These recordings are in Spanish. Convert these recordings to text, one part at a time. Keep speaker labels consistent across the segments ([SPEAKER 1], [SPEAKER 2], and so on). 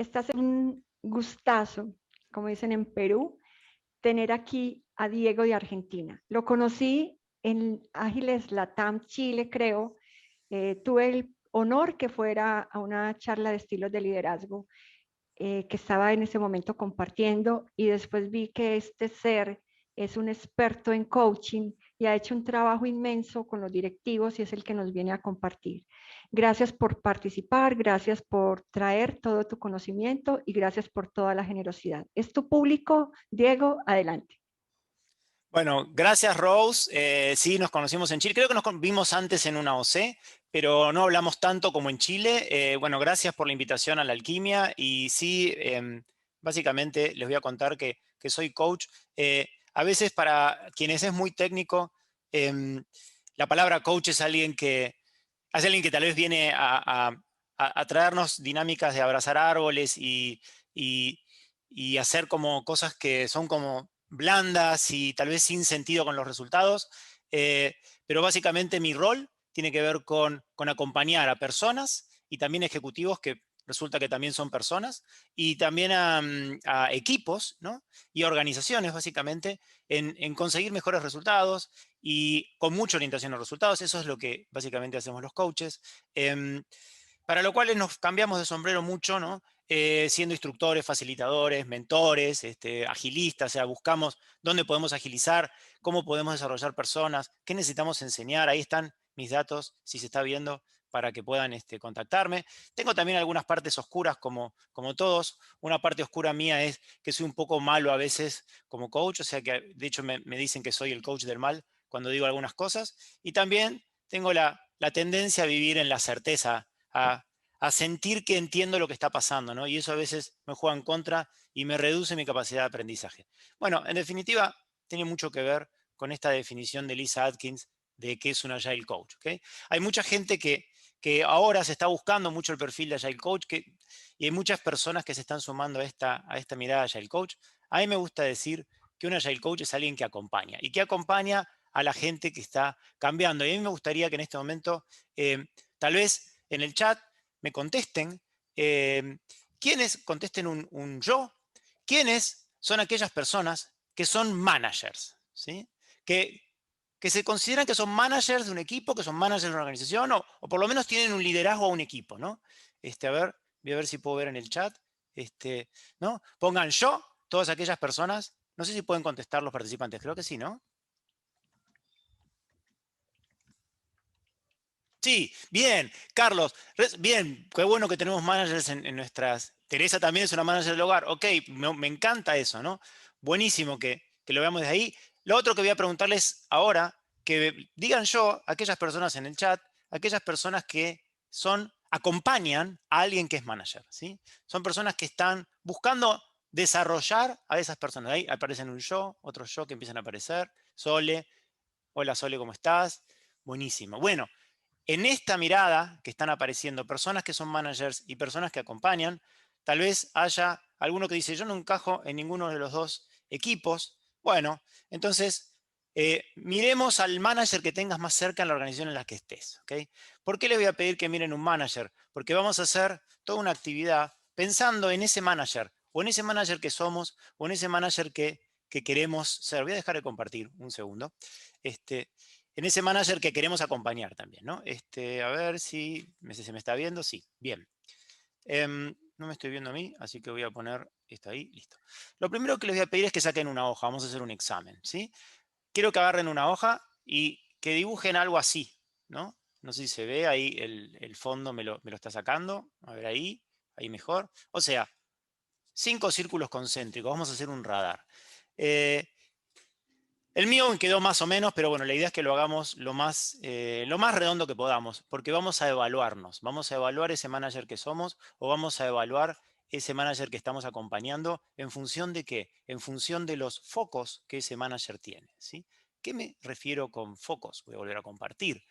[SPEAKER 1] Estás en un gustazo, como dicen en Perú, tener aquí a Diego de Argentina. Lo conocí en Ágiles Latam Chile, creo. Tuve el honor que fuera a una charla de estilos de liderazgo que estaba en ese momento compartiendo y después vi que este ser es un experto en coaching y ha hecho un trabajo inmenso con los directivos y es el que nos viene a compartir. Gracias por participar, gracias por traer todo tu conocimiento y gracias por toda la generosidad. Es tu público, Diego, adelante.
[SPEAKER 2] Bueno, gracias Rose. Sí, nos conocimos en Chile. Creo que vimos antes en una OC, pero no hablamos tanto como en Chile. Bueno, gracias por la invitación a la alquimia. Y sí, básicamente les voy a contar que soy coach. A veces para quienes es muy técnico, la palabra coach es alguien que tal vez viene a traernos dinámicas de abrazar árboles y, y hacer como cosas que son como blandas y tal vez sin sentido con los resultados, pero básicamente mi rol tiene que ver con acompañar a personas y también ejecutivos que resulta que también son personas, y también a equipos, ¿no? Y organizaciones básicamente en conseguir mejores resultados y con mucha orientación a los resultados. Eso es lo que básicamente hacemos los coaches. Para lo cual nos cambiamos de sombrero mucho, ¿no? Siendo instructores, facilitadores, mentores, agilistas, o sea, buscamos dónde podemos agilizar, cómo podemos desarrollar personas, qué necesitamos enseñar. Ahí están mis datos, si se está viendo, para que puedan contactarme. Tengo también algunas partes oscuras, como todos. Una parte oscura mía es que soy un poco malo a veces como coach, o sea que de hecho me dicen que soy el coach del mal cuando digo algunas cosas. Y también tengo la tendencia a vivir en la certeza, a sentir que entiendo lo que está pasando, ¿no? Y eso a veces me juega en contra y me reduce mi capacidad de aprendizaje. Bueno, en definitiva, tiene mucho que ver con esta definición de Lisa Atkins de qué es un Agile Coach, ¿okay? Hay mucha gente que ahora se está buscando mucho el perfil de Agile Coach y hay muchas personas que se están sumando a esta mirada de Agile Coach. A mí me gusta decir que un Agile Coach es alguien que acompaña y que acompaña a la gente que está cambiando. Y a mí me gustaría que en este momento, tal vez en el chat me contesten, quiénes contesten un yo, quiénes son aquellas personas que son managers, ¿sí? que, que se consideran que son managers de un equipo, que son managers de una organización, o por lo menos tienen un liderazgo a un equipo, ¿no? A ver, voy a ver si puedo ver en el chat, ¿no? Pongan yo, todas aquellas personas, no sé si pueden contestar los participantes, creo que sí, ¿no? Sí, bien, Carlos, bien, qué bueno que tenemos managers en nuestras... Teresa también es una manager del hogar, ok, me encanta eso, ¿no? Buenísimo que lo veamos desde ahí. Lo otro que voy a preguntarles ahora, que digan yo, aquellas personas en el chat, aquellas personas que acompañan a alguien que es manager, ¿sí? Son personas que están buscando desarrollar a esas personas. Ahí aparecen un yo, otro yo que empiezan a aparecer. Sole, hola Sole, ¿cómo estás? Buenísimo. Bueno, en esta mirada que están apareciendo personas que son managers y personas que acompañan, tal vez haya alguno que dice, yo no encajo en ninguno de los dos equipos. Bueno, entonces miremos al manager que tengas más cerca en la organización en la que estés. ¿Okay? ¿Por qué les voy a pedir que miren un manager? Porque vamos a hacer toda una actividad pensando en ese manager, o en ese manager que somos, o en ese manager que queremos ser. Voy a dejar de compartir un segundo. En ese manager que queremos acompañar también, ¿no? A ver si se me está viendo. Sí, bien. No me estoy viendo a mí, así que voy a poner esto ahí, listo. Lo primero que les voy a pedir es que saquen una hoja, vamos a hacer un examen, ¿sí? Quiero que agarren una hoja y que dibujen algo así, ¿no? No sé si se ve ahí el fondo, me lo está sacando. A ver ahí mejor. O sea, 5 círculos concéntricos, vamos a hacer un radar. El mío quedó más o menos, pero bueno, la idea es que lo hagamos lo más redondo que podamos, porque vamos a evaluarnos. Vamos a evaluar ese manager que somos o vamos a evaluar ese manager que estamos acompañando. ¿En función de qué? En función de los focos que ese manager tiene, ¿sí? ¿Qué me refiero con focos? Voy a volver a compartir.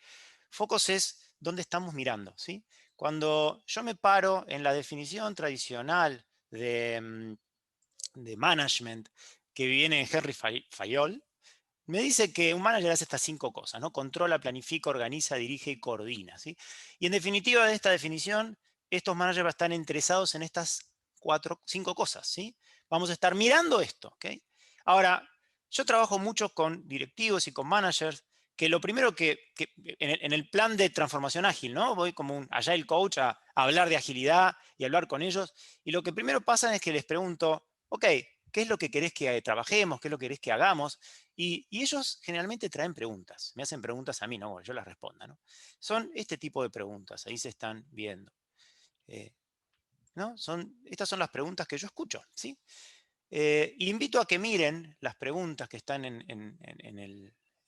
[SPEAKER 2] Focos es dónde estamos mirando, ¿sí? Cuando yo me paro en la definición tradicional de management que viene en Henry Fayol, me dice que un manager hace estas 5 cosas, ¿no? Controla, planifica, organiza, dirige y coordina, ¿sí? Y en definitiva de esta definición, estos managers están interesados en estas 4, 5 cosas, ¿sí? Vamos a estar mirando esto, ¿ok? Ahora, yo trabajo mucho con directivos y con managers, que lo primero en el plan de transformación ágil, ¿no? Voy como un agile coach a hablar de agilidad y hablar con ellos, y lo que primero pasa es que les pregunto, ok, ¿qué es lo que querés que trabajemos? ¿Qué es lo que querés que hagamos? Y ellos generalmente traen preguntas, me hacen preguntas a mí, no, yo las responda, ¿no? Son este tipo de preguntas, ahí se están viendo. ¿No? Estas son las preguntas que yo escucho, ¿sí? Invito a que miren las preguntas que están en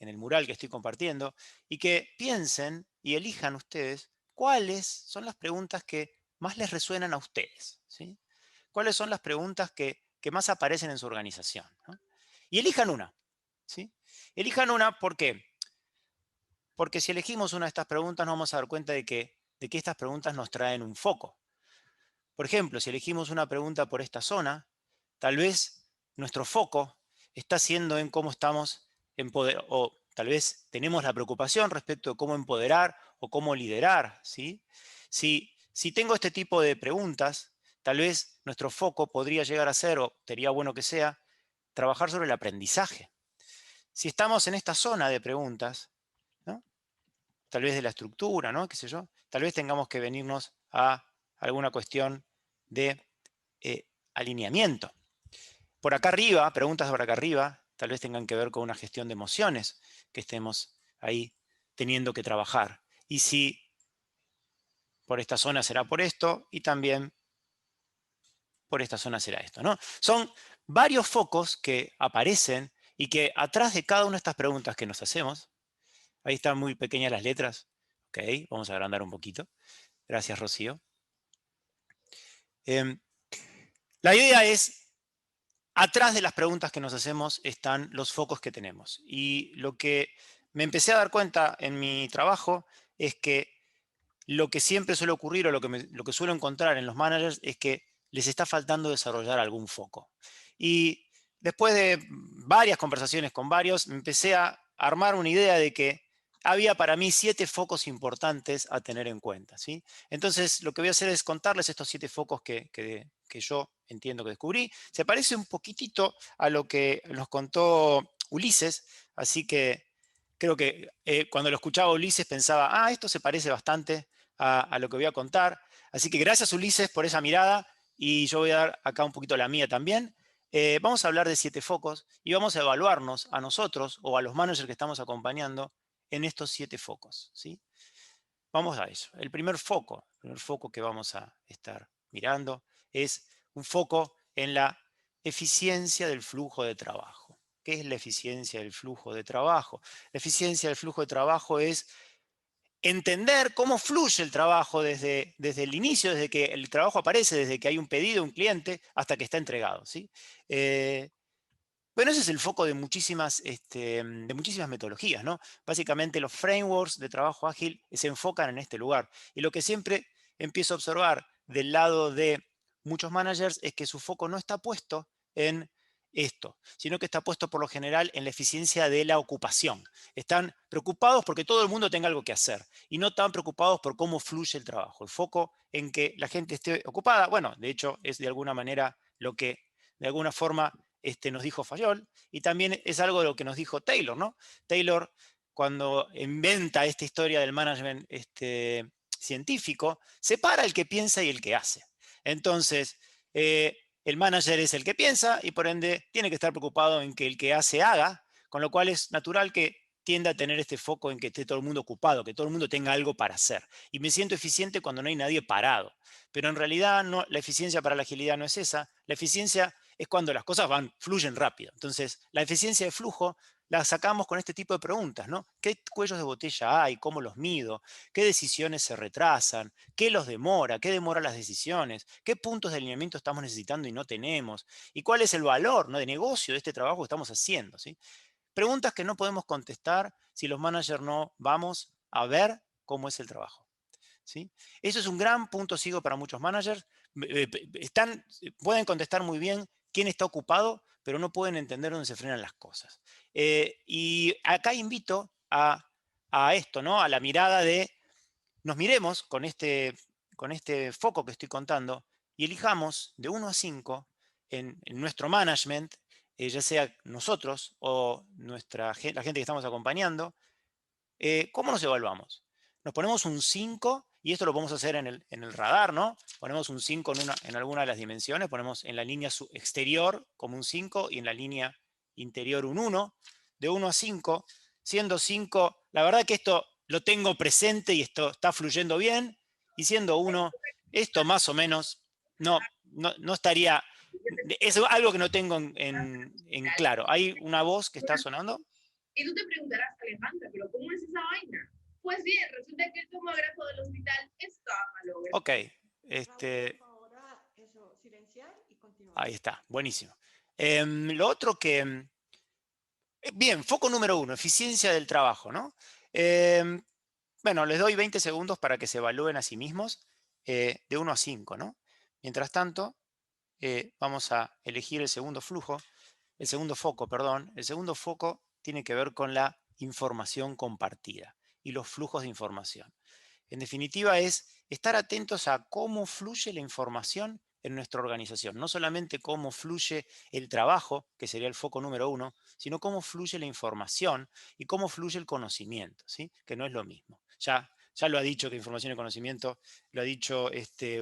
[SPEAKER 2] el mural que estoy compartiendo y que piensen y elijan ustedes cuáles son las preguntas que más les resuenan a ustedes, ¿sí? ¿Cuáles son las preguntas que más aparecen en su organización? ¿No? Y elijan una, ¿sí? Elijan una, ¿por qué? Porque si elegimos una de estas preguntas nos vamos a dar cuenta de que estas preguntas nos traen un foco. Por ejemplo, si elegimos una pregunta por esta zona, tal vez nuestro foco está siendo en cómo estamos o tal vez tenemos la preocupación respecto de cómo empoderar o cómo liderar, ¿sí? Si tengo este tipo de preguntas, tal vez nuestro foco podría llegar a ser, o sería bueno que sea, trabajar sobre el aprendizaje. Si estamos en esta zona de preguntas, ¿no? Tal vez de la estructura, ¿no? ¿Qué sé yo? Tal vez tengamos que venirnos a alguna cuestión de alineamiento. Por acá arriba, preguntas por acá arriba, tal vez tengan que ver con una gestión de emociones que estemos ahí teniendo que trabajar. Y si por esta zona será por esto, y también por esta zona será esto, ¿no? Son varios focos que aparecen y que atrás de cada una de estas preguntas que nos hacemos, ahí están muy pequeñas las letras, ok, vamos a agrandar un poquito. Gracias, Rocío. La idea es, atrás de las preguntas que nos hacemos están los focos que tenemos. Y lo que me empecé a dar cuenta en mi trabajo es que lo que siempre suele ocurrir o lo que suelo encontrar en los managers es que les está faltando desarrollar algún foco. Y después de varias conversaciones con varios, me empecé a armar una idea de que había para mí 7 focos importantes a tener en cuenta, ¿sí? Entonces, lo que voy a hacer es contarles estos 7 focos que yo entiendo que descubrí. Se parece un poquitito a lo que nos contó Ulises, así que creo que cuando lo escuchaba Ulises pensaba, esto se parece bastante a lo que voy a contar. Así que gracias, Ulises, por esa mirada, y yo voy a dar acá un poquito la mía también. Vamos a hablar de 7 focos y vamos a evaluarnos a nosotros o a los managers que estamos acompañando en estos 7 focos, ¿sí? Vamos a eso. El primer foco que vamos a estar mirando es un foco en la eficiencia del flujo de trabajo. ¿Qué es la eficiencia del flujo de trabajo? La eficiencia del flujo de trabajo es entender cómo fluye el trabajo desde el inicio, desde que el trabajo aparece, desde que hay un pedido, un cliente, hasta que está entregado, ¿sí? Bueno, ese es el foco de muchísimas metodologías, ¿no? Básicamente los frameworks de trabajo ágil se enfocan en este lugar. Y lo que siempre empiezo a observar del lado de muchos managers es que su foco no está puesto en esto, sino que está puesto por lo general en la eficiencia de la ocupación. Están preocupados porque todo el mundo tenga algo que hacer y no tan preocupados por cómo fluye el trabajo. El foco en que la gente esté ocupada, bueno, de hecho es de alguna manera lo que de alguna forma nos dijo Fayol, y también es algo de lo que nos dijo Taylor, ¿no? Taylor, cuando inventa esta historia del management científico, separa el que piensa y el que hace. Entonces, el manager es el que piensa y por ende tiene que estar preocupado en que el que hace haga, con lo cual es natural que tienda a tener este foco en que esté todo el mundo ocupado, que todo el mundo tenga algo para hacer. Y me siento eficiente cuando no hay nadie parado. Pero en realidad no, la eficiencia para la agilidad no es esa. La eficiencia es cuando las cosas fluyen rápido. Entonces, la eficiencia de flujo la sacamos con este tipo de preguntas, ¿no? ¿Qué cuellos de botella hay? ¿Cómo los mido? ¿Qué decisiones se retrasan? ¿Qué los demora? ¿Qué demora las decisiones? ¿Qué puntos de alineamiento estamos necesitando y no tenemos? ¿Y cuál es el valor, ¿no?, de negocio de este trabajo que estamos haciendo? ¿Sí? Preguntas que no podemos contestar si los managers no vamos a ver cómo es el trabajo, ¿sí? Eso es un gran punto ciego para muchos managers. Pueden contestar muy bien quién está ocupado, pero no pueden entender dónde se frenan las cosas. Y acá invito a esto, ¿no? A la mirada de, nos miremos con este foco que estoy contando, y elijamos de 1 a 5 en nuestro management, ya sea nosotros o la gente que estamos acompañando, ¿cómo nos evaluamos? Nos ponemos un 5, y esto lo podemos hacer en el radar, ¿no? Ponemos un 5 en alguna de las dimensiones, ponemos en la línea exterior como un 5 y en la línea interior un 1, de 1 a 5, siendo 5, la verdad que esto lo tengo presente y esto está fluyendo bien, y siendo 1, esto más o menos no estaría, es algo que no tengo en claro. ¿Hay una voz que está sonando?
[SPEAKER 3] Y tú te preguntarás, Alejandra, ¿pero cómo es esa vaina? Pues bien, resulta que el tomógrafo del hospital está malogrado.
[SPEAKER 2] Ok, ahí está, buenísimo. Lo otro que... Bien, foco número 1, eficiencia del trabajo, ¿no? Bueno, les doy 20 segundos para que se evalúen a sí mismos, de 1 a 5, ¿no? Mientras tanto, vamos a elegir el segundo foco, perdón. El segundo foco tiene que ver con la información compartida y los flujos de información. En definitiva, es estar atentos a cómo fluye la información en nuestra organización. No solamente cómo fluye el trabajo, que sería el foco número 1, sino cómo fluye la información y cómo fluye el conocimiento, ¿sí? Que no es lo mismo. Ya lo ha dicho, que información y conocimiento, lo ha dicho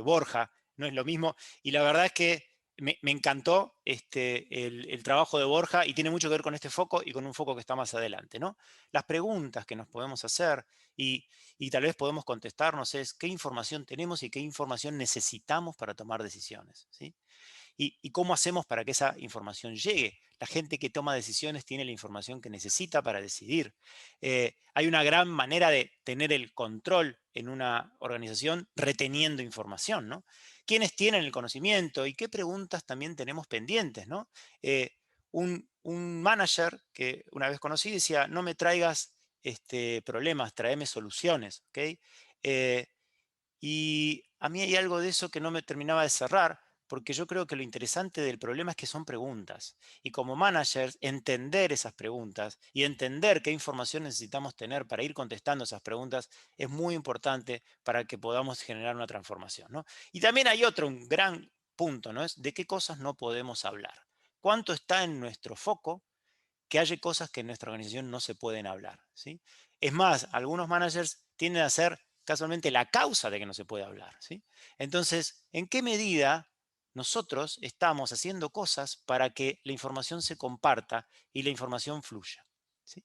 [SPEAKER 2] Borja, no es lo mismo. Y la verdad es que me encantó el trabajo de Borja, y tiene mucho que ver con este foco y con un foco que está más adelante, ¿no? Las preguntas que nos podemos hacer y tal vez podemos contestarnos es qué información tenemos y qué información necesitamos para tomar decisiones, ¿sí? Y cómo hacemos para que esa información llegue. La gente que toma decisiones tiene la información que necesita para decidir. Hay una gran manera de tener el control en una organización reteniendo información, ¿no? ¿Quiénes tienen el conocimiento y qué preguntas también tenemos pendientes, ¿no? Un manager que una vez conocí decía, no me traigas problemas, tráeme soluciones, ¿ok? Y a mí hay algo de eso que no me terminaba de cerrar, porque yo creo que lo interesante del problema es que son preguntas. Y como managers, entender esas preguntas y entender qué información necesitamos tener para ir contestando esas preguntas es muy importante para que podamos generar una transformación, ¿no? Y también hay un gran punto, ¿no? Es de qué cosas no podemos hablar. ¿Cuánto está en nuestro foco que haya cosas que en nuestra organización no se pueden hablar, ¿sí? Es más, algunos managers tienden a ser casualmente la causa de que no se puede hablar, ¿sí? Entonces, ¿en qué medida nosotros estamos haciendo cosas para que la información se comparta y la información fluya, ¿sí?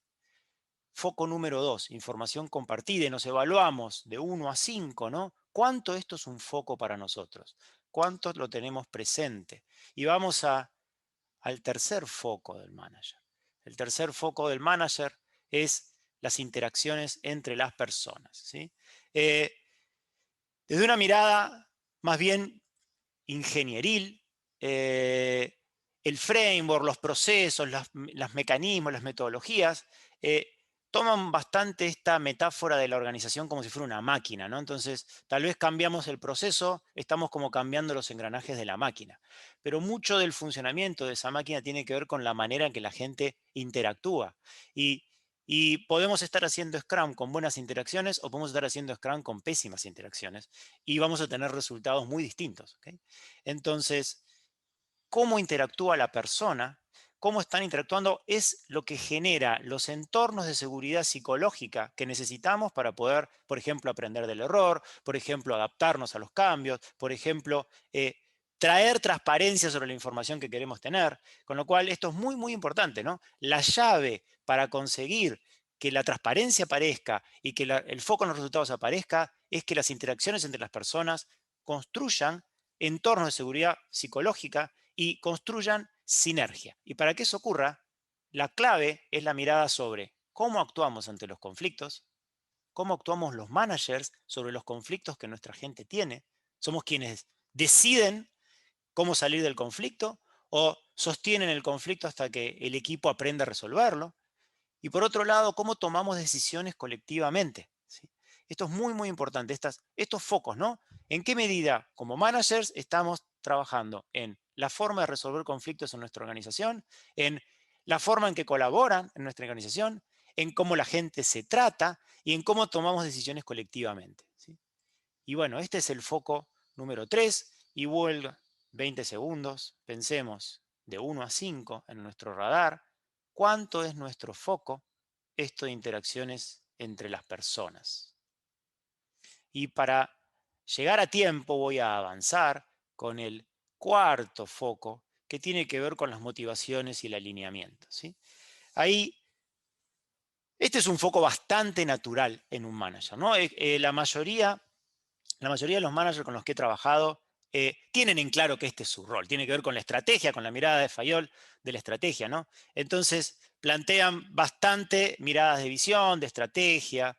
[SPEAKER 2] Foco número 2, información compartida, y nos evaluamos de 1 a 5, ¿no? ¿Cuánto esto es un foco para nosotros? ¿Cuánto lo tenemos presente? Y vamos al tercer foco del manager. El tercer foco del manager es las interacciones entre las personas, ¿sí? Desde una mirada más bien ingenieril, el framework, los procesos, los mecanismos, las metodologías, toman bastante esta metáfora de la organización como si fuera una máquina, ¿no? Entonces, tal vez cambiamos el proceso, estamos como cambiando los engranajes de la máquina. Pero mucho del funcionamiento de esa máquina tiene que ver con la manera en que la gente interactúa. Y podemos estar haciendo Scrum con buenas interacciones o podemos estar haciendo Scrum con pésimas interacciones y vamos a tener resultados muy distintos, ¿ok? Entonces, cómo interactúa la persona, cómo están interactuando, es lo que genera los entornos de seguridad psicológica que necesitamos para poder, por ejemplo, aprender del error, por ejemplo, adaptarnos a los cambios, por ejemplo, traer transparencia sobre la información que queremos tener. Con lo cual, esto es muy, muy importante, ¿no? La llave para conseguir que la transparencia aparezca y que el foco en los resultados aparezca es que las interacciones entre las personas construyan entornos de seguridad psicológica y construyan sinergia. Y para que eso ocurra, la clave es la mirada sobre cómo actuamos ante los conflictos, cómo actuamos los managers sobre los conflictos que nuestra gente tiene. Somos quienes deciden cómo salir del conflicto o sostienen el conflicto hasta que el equipo aprenda a resolverlo. Y por otro lado, cómo tomamos decisiones colectivamente, ¿sí? Esto es muy, muy importante, estos focos, ¿no? ¿En qué medida como managers estamos trabajando en la forma de resolver conflictos en nuestra organización, en la forma en que colaboran en nuestra organización, en cómo la gente se trata y en cómo tomamos decisiones colectivamente, ¿sí? Y bueno, este es el foco número 3, y vuelvo 20 segundos, pensemos de 1 a 5 en nuestro radar, ¿cuánto es nuestro foco esto de interacciones entre las personas? Y para llegar a tiempo voy a avanzar con el cuarto foco, que tiene que ver con las motivaciones y el alineamiento, ¿sí? Ahí, este es un foco bastante natural en un manager, ¿no? La mayoría de los managers con los que he trabajado tienen en claro que este es su rol. Tiene que ver con la estrategia, con la mirada de Fayol de la estrategia, ¿no? Entonces, plantean bastante miradas de visión, de estrategia.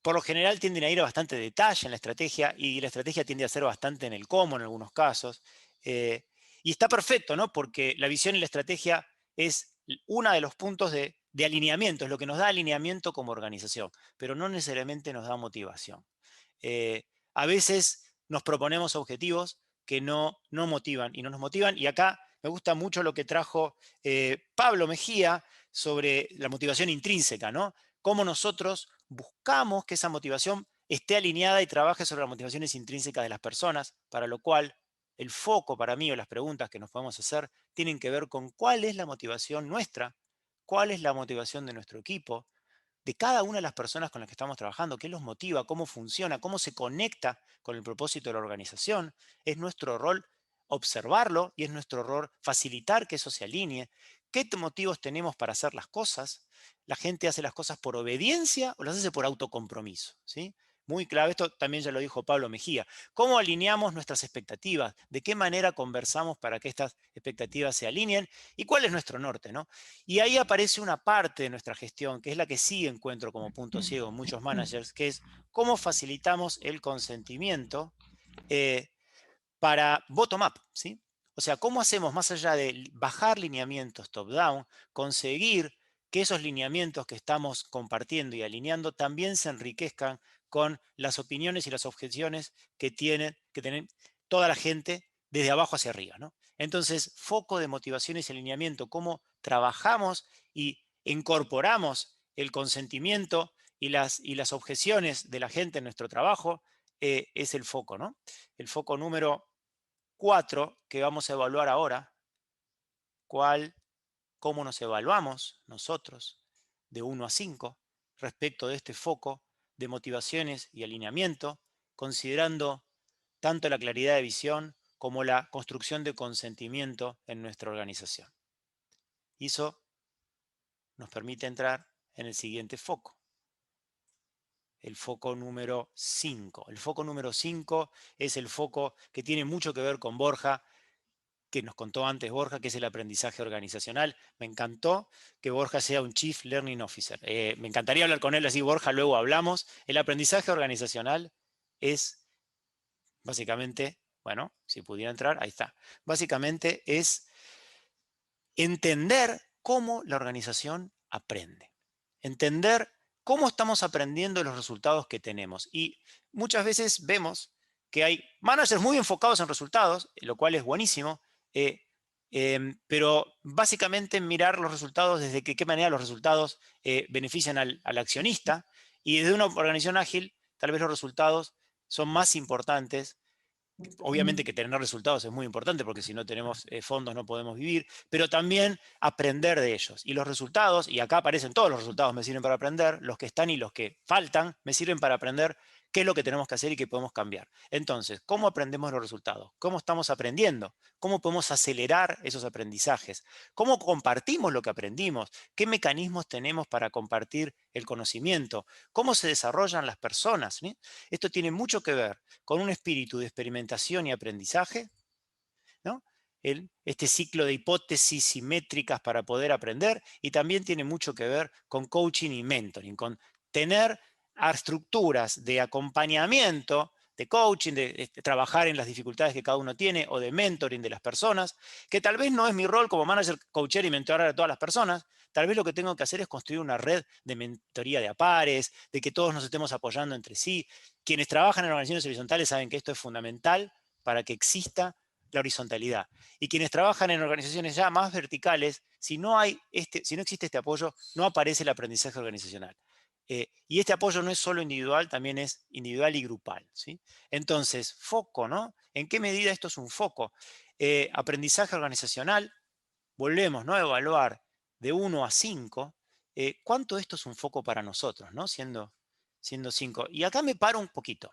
[SPEAKER 2] Por lo general tienden a ir a bastante detalle en la estrategia y la estrategia tiende a ser bastante en el cómo en algunos casos. Eh, y está perfecto, ¿no? Porque la visión y la estrategia es uno de los puntos de alineamiento, es lo que nos da alineamiento como organización, pero no necesariamente nos da motivación. A veces nos proponemos objetivos que no motivan y no nos motivan. Y acá me gusta mucho lo que trajo Pablo Mejía sobre la motivación intrínseca, ¿no? Cómo nosotros buscamos que esa motivación esté alineada y trabaje sobre las motivaciones intrínsecas de las personas, para lo cual el foco para mí o las preguntas que nos podemos hacer tienen que ver con cuál es la motivación nuestra, cuál es la motivación de nuestro equipo, de cada una de las personas con las que estamos trabajando, qué los motiva, cómo funciona, cómo se conecta con el propósito de la organización. Es nuestro rol observarlo y es nuestro rol facilitar que eso se alinee. ¿Qué motivos tenemos para hacer las cosas? ¿La gente hace las cosas por obediencia o las hace por autocompromiso? ¿Sí? Muy clave, esto también ya lo dijo Pablo Mejía. ¿Cómo alineamos nuestras expectativas? ¿De qué manera conversamos para que estas expectativas se alineen? ¿Y cuál es nuestro norte, no? Y ahí aparece una parte de nuestra gestión, que es la que sí encuentro como punto ciego en muchos managers, que es cómo facilitamos el consentimiento para bottom-up, ¿sí? O sea, cómo hacemos, más allá de bajar lineamientos top-down, conseguir que esos lineamientos que estamos compartiendo y alineando también se enriquezcan con las opiniones y las objeciones que tienen toda la gente desde abajo hacia arriba, ¿no? Entonces, foco de motivaciones y alineamiento, cómo trabajamos y incorporamos el consentimiento y las objeciones de la gente en nuestro trabajo, es el foco, ¿no? El foco número 4 que vamos a evaluar ahora, cómo nos evaluamos nosotros de 1 a 5 respecto de este foco de motivaciones y alineamiento, considerando tanto la claridad de visión como la construcción de consentimiento en nuestra organización. Y eso nos permite entrar en el siguiente foco, el foco número 5. El foco número 5 es el foco que tiene mucho que ver con Borja, que nos contó antes Borja, que es el aprendizaje organizacional. Me encantó que Borja sea un Chief Learning Officer. Me encantaría hablar con él así, Borja, luego hablamos. El aprendizaje organizacional es básicamente, bueno, si pudiera entrar, ahí está. Básicamente es entender cómo la organización aprende. Entender cómo estamos aprendiendo los resultados que tenemos. Y muchas veces vemos que hay managers muy enfocados en resultados, lo cual es buenísimo, pero básicamente mirar los resultados desde qué manera los resultados benefician al accionista, y desde una organización ágil tal vez los resultados son más importantes. Obviamente que tener resultados es muy importante porque si no tenemos fondos no podemos vivir, pero también aprender de ellos. Y los resultados, y acá aparecen todos los resultados, me sirven para aprender, los que están y los que faltan, me sirven para aprender qué es lo que tenemos que hacer y qué podemos cambiar. Entonces, ¿cómo aprendemos los resultados? ¿Cómo estamos aprendiendo? ¿Cómo podemos acelerar esos aprendizajes? ¿Cómo compartimos lo que aprendimos? ¿Qué mecanismos tenemos para compartir el conocimiento? ¿Cómo se desarrollan las personas? ¿Sí? Esto tiene mucho que ver con un espíritu de experimentación y aprendizaje, ¿no? Este ciclo de hipótesis simétricas para poder aprender, y también tiene mucho que ver con coaching y mentoring, con tener estructuras de acompañamiento, de coaching, de trabajar en las dificultades que cada uno tiene, o de mentoring de las personas, que tal vez no es mi rol como manager, coachar y mentorar a todas las personas. Tal vez lo que tengo que hacer es construir una red de mentoría de a pares, de que todos nos estemos apoyando entre sí. Quienes trabajan en organizaciones horizontales saben que esto es fundamental para que exista la horizontalidad. Y quienes trabajan en organizaciones ya más verticales, si no existe este apoyo, no aparece el aprendizaje organizacional. Y este apoyo no es solo individual, también es individual y grupal, ¿sí? Entonces, foco, ¿no? ¿En qué medida esto es un foco? Aprendizaje organizacional, volvemos, ¿no?, a evaluar de 1 a 5, ¿cuánto esto es un foco para nosotros, ¿no? Siendo 5. Y acá me paro un poquito,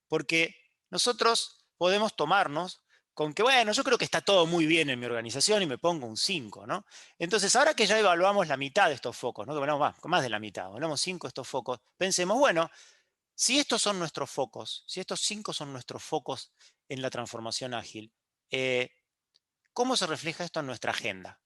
[SPEAKER 2] porque nosotros podemos tomarnos con que, bueno, yo creo que está todo muy bien en mi organización y me pongo un 5, ¿no? Entonces, ahora que ya evaluamos la mitad de estos focos, ¿no?, que evaluamos más de la mitad, evaluamos 5 de estos focos, pensemos, bueno, si estos son nuestros focos, si estos 5 son nuestros focos en la transformación ágil, ¿cómo se refleja esto en nuestra agenda?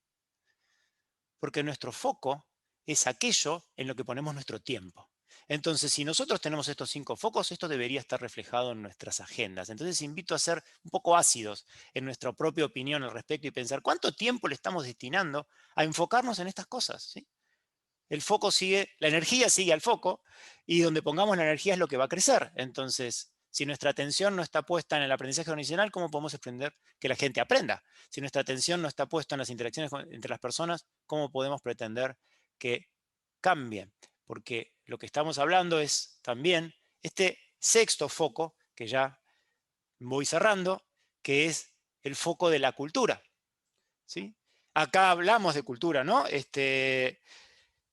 [SPEAKER 2] Porque nuestro foco es aquello en lo que ponemos nuestro tiempo. Entonces, si nosotros tenemos estos 5 focos, esto debería estar reflejado en nuestras agendas. Entonces, invito a ser un poco ácidos en nuestra propia opinión al respecto y pensar cuánto tiempo le estamos destinando a enfocarnos en estas cosas, ¿sí? El foco sigue, la energía sigue al foco, y donde pongamos la energía es lo que va a crecer. Entonces, si nuestra atención no está puesta en el aprendizaje organizacional, ¿cómo podemos pretender que la gente aprenda? Si nuestra atención no está puesta en las interacciones entre las personas, ¿cómo podemos pretender que cambien? Porque lo que estamos hablando es también este sexto foco, que ya voy cerrando, que es el foco de la cultura, ¿sí? Acá hablamos de cultura, ¿no?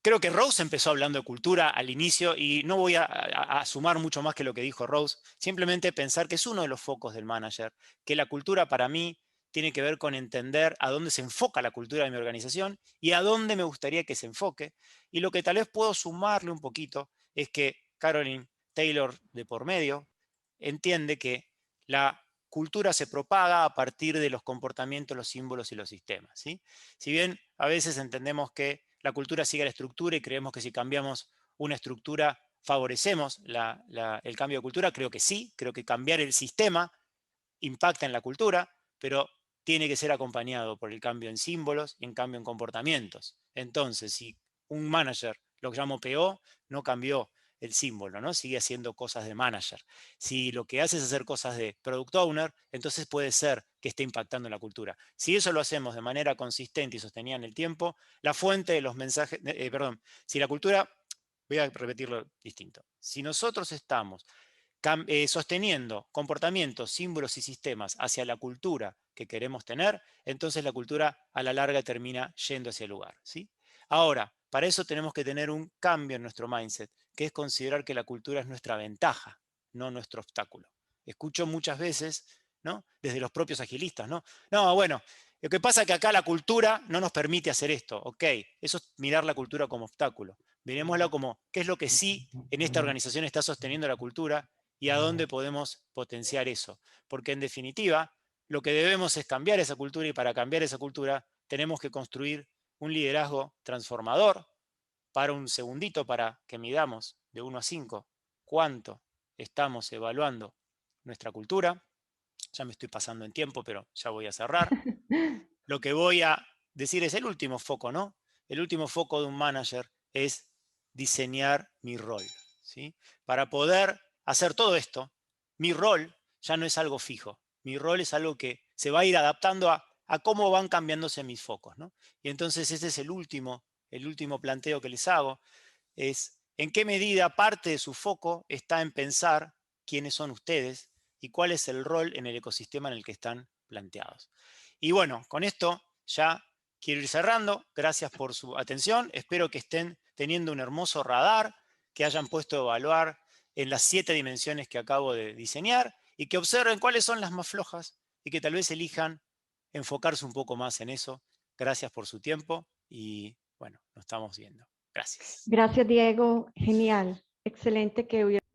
[SPEAKER 2] Creo que Rose empezó hablando de cultura al inicio y no voy a sumar mucho más que lo que dijo Rose, simplemente pensar que es uno de los focos del manager, que la cultura para mí tiene que ver con entender a dónde se enfoca la cultura de mi organización y a dónde me gustaría que se enfoque. Y lo que tal vez puedo sumarle un poquito es que Caroline Taylor de por medio entiende que la cultura se propaga a partir de los comportamientos, los símbolos y los sistemas, ¿sí? Si bien a veces entendemos que la cultura sigue la estructura y creemos que si cambiamos una estructura favorecemos el cambio de cultura, creo que sí, creo que cambiar el sistema impacta en la cultura, pero tiene que ser acompañado por el cambio en símbolos y en cambio en comportamientos. Entonces, si un manager, lo que llamo PO, no cambió el símbolo, ¿no? Sigue haciendo cosas de manager. Si lo que hace es hacer cosas de product owner, entonces puede ser que esté impactando en la cultura. Si eso lo hacemos de manera consistente y sostenida en el tiempo, la fuente de los mensajes, si la cultura, voy a repetirlo distinto, si nosotros estamos sosteniendo comportamientos, símbolos y sistemas hacia la cultura que queremos tener, entonces la cultura a la larga termina yendo hacia el lugar, ¿sí? Ahora, para eso tenemos que tener un cambio en nuestro mindset, que es considerar que la cultura es nuestra ventaja, no nuestro obstáculo. Escucho muchas veces, ¿no?, desde los propios agilistas, ¿no? No, bueno, lo que pasa es que acá la cultura no nos permite hacer esto. Ok, eso es mirar la cultura como obstáculo. Miremosla como qué es lo que sí en esta organización está sosteniendo la cultura y a dónde podemos potenciar eso. Porque en definitiva, lo que debemos es cambiar esa cultura, y para cambiar esa cultura tenemos que construir un liderazgo transformador. Para un segundito, para que midamos de 1 a 5 cuánto estamos evaluando nuestra cultura. Ya me estoy pasando en tiempo, pero ya voy a cerrar. Lo que voy a decir es el último foco, ¿no? El último foco de un manager es diseñar mi rol, ¿sí? Para poder hacer todo esto, mi rol ya no es algo fijo. Mi rol es algo que se va a ir adaptando a cómo van cambiándose mis focos, ¿no? Y entonces ese es el último planteo que les hago, es en qué medida parte de su foco está en pensar quiénes son ustedes y cuál es el rol en el ecosistema en el que están planteados. Y bueno, con esto ya quiero ir cerrando. Gracias por su atención. Espero que estén teniendo un hermoso radar, que hayan puesto a evaluar en las 7 dimensiones que acabo de diseñar y que observen cuáles son las más flojas y que tal vez elijan enfocarse un poco más en eso. Gracias por su tiempo y bueno, nos estamos viendo. Gracias.
[SPEAKER 1] Gracias, Diego. Genial. Excelente que hubiera